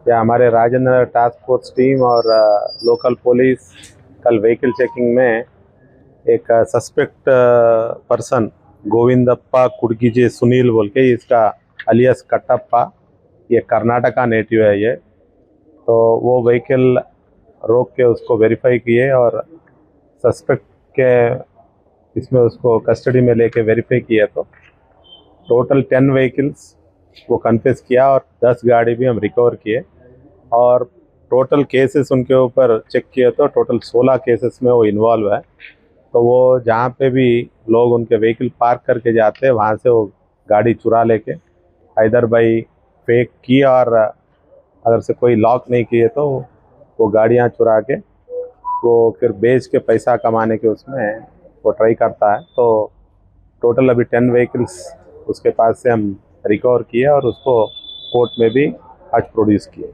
या हमारे Rajendra task force team और लोकल पुलिस कल व्हीकल चेकिंग में एक सस्पेक्ट पर्सन गोविंदप्पा कुडगिजे सुनील बोल के इसका अलियास कटप्पा, ये कर्नाटका नेटिव है ये। तो वो व्हीकल रोक के उसको वेरीफाई किए और सस्पेक्ट के इसमें उसको कस्टडी में लेके वेरीफाई किया तो टोटल 10 व्हीकल्स वो कन्फेस किया और 10 गाड़ी भी हम रिकवर किए। और टोटल केसेस उनके ऊपर चेक किए तो टोटल 16 केसेस में वो इन्वॉल्व है। तो वो जहाँ पे भी लोग उनके व्हीकल पार्क करके जाते हैं वहाँ से वो गाड़ी चुरा लेके इधर बाई फेक की, और अगर से कोई लॉक नहीं किए तो वो गाड़ियाँ चुरा के वो फिर बेच के पैसा कमाने के उसमें वो ट्राई करता है। तो टोटल अभी 10 व्हीकल्स उसके पास से हम रिकवर किए और उसको कोर्ट में भी आज प्रोड्यूस किए।